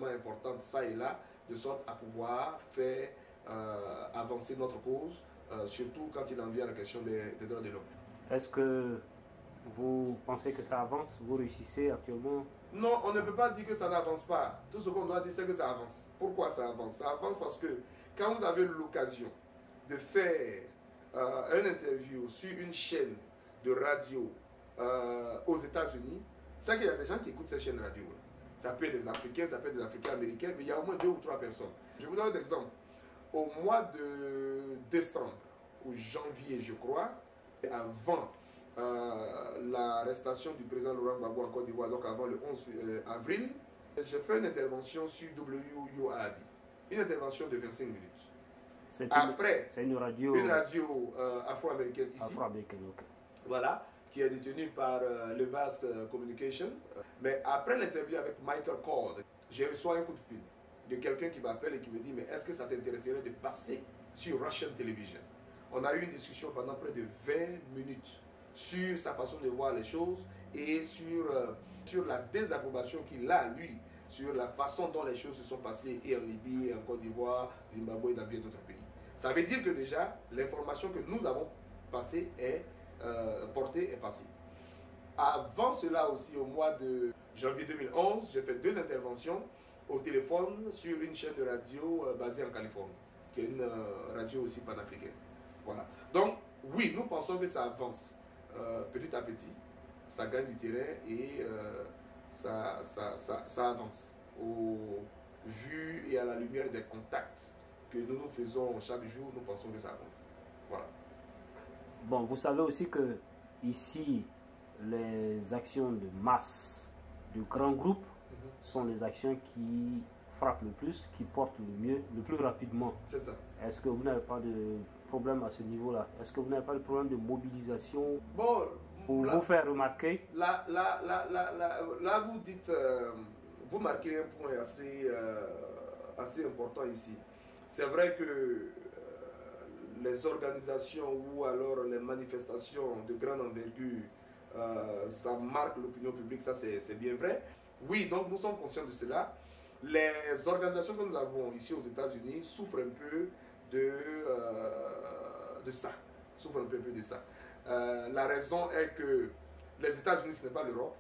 suffisamment importantes, ça et là, de sorte à pouvoir faire avancer notre cause, surtout quand il en vient à la question des droits de l'homme. Est-ce que vous pensez que ça avance? Vous réussissez actuellement? Non, on ne peut pas dire que ça n'avance pas. Tout ce qu'on doit dire, c'est que ça avance. Pourquoi ça avance? Ça avance parce que quand vous avez l'occasion de faire une interview sur une chaîne de radio aux États-Unis, c'est qu'il y a des gens qui écoutent ces chaînes radio. Ça peut être des Africains, ça peut être des Africains américains, mais il y a au moins 2 ou 3 personnes. Je vous donne un exemple. Au mois de décembre ou janvier, je crois, avant l'arrestation du président Laurent Gbagbo en Côte d'Ivoire, donc avant le 11 avril, j'ai fait une intervention sur WUAD, une intervention de 25 minutes. Après, c'est une radio afro-américaine ici, okay. Voilà, qui est détenue par le Vast Communication. Mais après l'interview avec Michael Cord, j'ai reçu un coup de fil de quelqu'un qui m'appelle et qui me dit, mais est-ce que ça t'intéresserait de passer sur Russian Television? On a eu une discussion pendant près de 20 minutes sur sa façon de voir les choses et sur la désapprobation qu'il a, lui, sur la façon dont les choses se sont passées et en Libye, et en Côte d'Ivoire, Zimbabwe et dans bien d'autres pays. Ça veut dire que déjà, l'information que nous avons passée est portée et passée. Avant cela aussi, au mois de janvier 2011, j'ai fait 2 interventions au téléphone sur une chaîne de radio basée en Californie, qui est une radio aussi panafricaine. Voilà. Donc, oui, nous pensons que ça avance petit à petit, ça gagne du terrain et ça avance au vu et à la lumière des contacts que nous faisons chaque jour, nous pensons que ça avance. Voilà. Bon, vous savez aussi que ici, les actions de masse de grands groupes sont les actions qui frappent le plus, qui portent le mieux, le plus rapidement. C'est ça. Est-ce que vous n'avez pas de problème à ce niveau-là? Est-ce que vous n'avez pas de problème de mobilisation pour vous faire remarquer? Là, vous dites, vous marquez un point assez important ici. C'est vrai que les organisations ou alors les manifestations de grande envergure, ça marque l'opinion publique, ça c'est bien vrai. Oui, donc nous sommes conscients de cela. Les organisations que nous avons ici aux États-Unis souffrent un peu de ça. Souffrent un peu de ça. La raison est que les États-Unis, ce n'est pas l'Europe.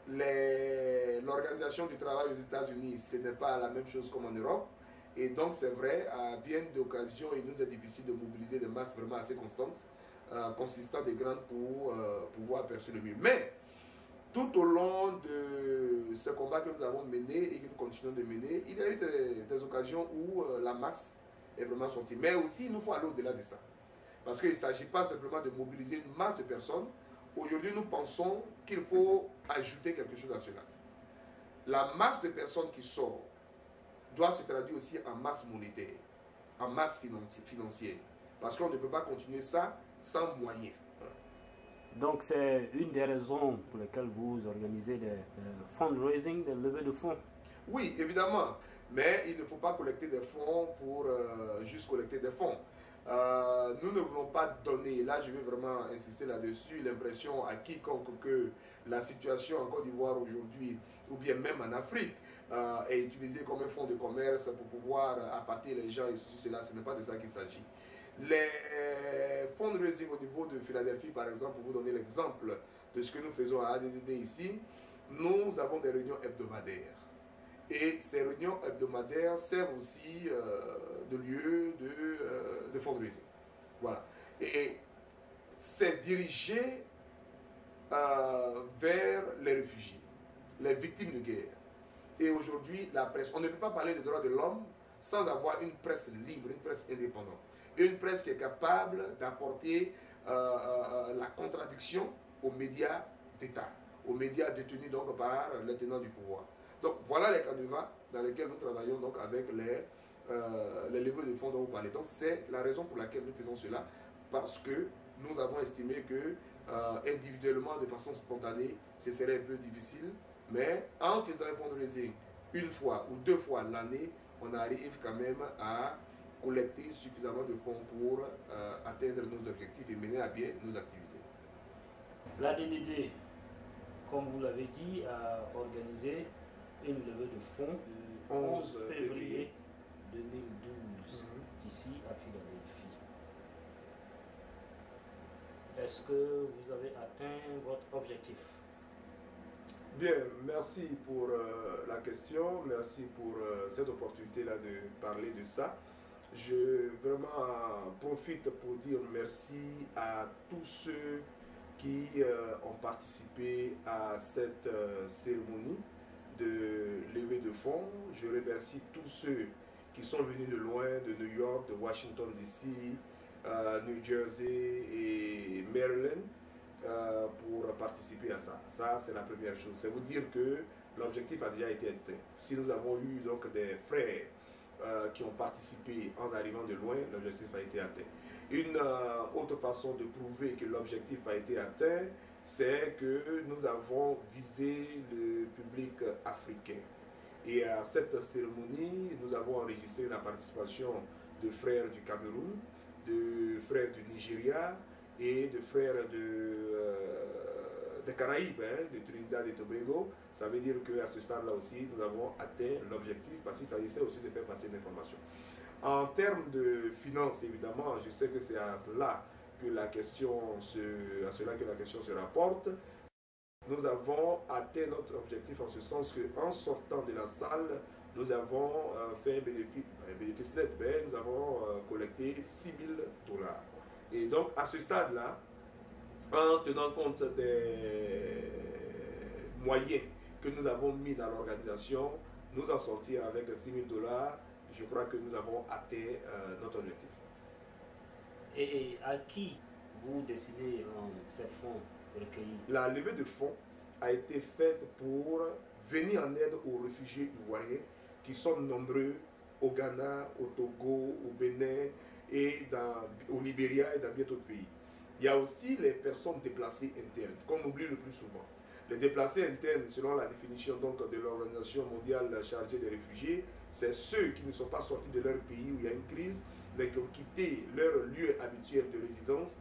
L'organisation du travail aux États-Unis, ce n'est pas la même chose comme en Europe. Et donc, c'est vrai, à bien d'occasions, il nous est difficile de mobiliser des masses vraiment assez constantes, consistant des grandes pour pouvoir percer le mieux. Mais, tout au long de ce combat que nous avons mené et que nous continuons de mener, il y a eu des occasions où la masse est vraiment sortie. Mais aussi, il nous faut aller au-delà de ça. Parce qu'il ne s'agit pas simplement de mobiliser une masse de personnes. Aujourd'hui, nous pensons qu'il faut ajouter quelque chose à cela. La masse de personnes qui sort doit se traduire aussi en masse monétaire, en masse financière. Parce qu'on ne peut pas continuer ça sans moyens. Donc c'est une des raisons pour lesquelles vous organisez des fundraising, des levées de fonds? Oui, évidemment. Mais il ne faut pas collecter des fonds pour juste collecter des fonds. Nous ne voulons pas donner, là je vais vraiment insister là-dessus, l'impression à quiconque que la situation en Côte d'Ivoire aujourd'hui, ou bien même en Afrique, est utilisée comme un fonds de commerce pour pouvoir appâter les gens et cela, ce n'est pas de ça qu'il s'agit. Les fundraising au niveau de Philadelphie, par exemple, pour vous donner l'exemple de ce que nous faisons à ADDD ici, nous avons des réunions hebdomadaires. Et ces réunions hebdomadaires servent aussi de lieu de fundraising. Voilà. Et c'est dirigé vers les réfugiés, les victimes de guerre. Et aujourd'hui, la presse, on ne peut pas parler des droits de l'homme sans avoir une presse libre, une presse indépendante. Une presse qui est capable d'apporter la contradiction aux médias d'État, aux médias détenus donc par les tenants du pouvoir. Donc voilà les canevas dans lesquels nous travaillons donc avec les levées de fonds dont vous parlez. Donc c'est la raison pour laquelle nous faisons cela, parce que nous avons estimé que individuellement, de façon spontanée, ce serait un peu difficile, mais en faisant un fundraising une fois ou 2 fois l'année, on arrive quand même à collecter suffisamment de fonds pour atteindre nos objectifs et mener à bien nos activités. L'ADDD, comme vous l'avez dit, a organisé une levée de fonds le 11 février 2012, ici à Philadelphie. Est-ce que vous avez atteint votre objectif? Bien, merci pour la question, merci pour cette opportunité-là de parler de ça. Je vraiment profite pour dire merci à tous ceux qui ont participé à cette cérémonie de levée de fonds. Je remercie tous ceux qui sont venus de loin, de New York, de Washington DC, New Jersey et Maryland pour participer à ça. Ça, c'est la première chose. C'est vous dire que l'objectif a déjà été atteint. Si nous avons eu donc des frères qui ont participé en arrivant de loin, l'objectif a été atteint. Une autre façon de prouver que l'objectif a été atteint, c'est que nous avons visé le public africain. Et à cette cérémonie, nous avons enregistré la participation de frères du Cameroun, de frères du Nigeria et de frères des Caraïbes, de Trinidad et Tobago. Ça veut dire qu'à ce stade-là aussi, nous avons atteint l'objectif parce qu'il s'agissait aussi de faire passer l'information. En termes de finances, évidemment, je sais que c'est à cela que la question se rapporte. Nous avons atteint notre objectif en ce sens qu'en sortant de la salle, nous avons fait un bénéfice net, mais nous avons collecté $6 000. Et donc, à ce stade-là, en tenant compte des moyens que nous avons mis dans l'organisation, nous en sortir avec $6 000, je crois que nous avons atteint notre objectif. Et à qui vous destinez ces fonds recueillis? La levée de fonds a été faite pour venir en aide aux réfugiés ivoiriens qui sont nombreux au Ghana, au Togo, au Bénin, et au Libéria et dans bien d'autres pays. Il y a aussi les personnes déplacées internes, qu'on oublie le plus souvent. Les déplacés internes, selon la définition donc, de l'Organisation mondiale chargée des réfugiés, c'est ceux qui ne sont pas sortis de leur pays où il y a une crise, mais qui ont quitté leur lieu habituel de résidence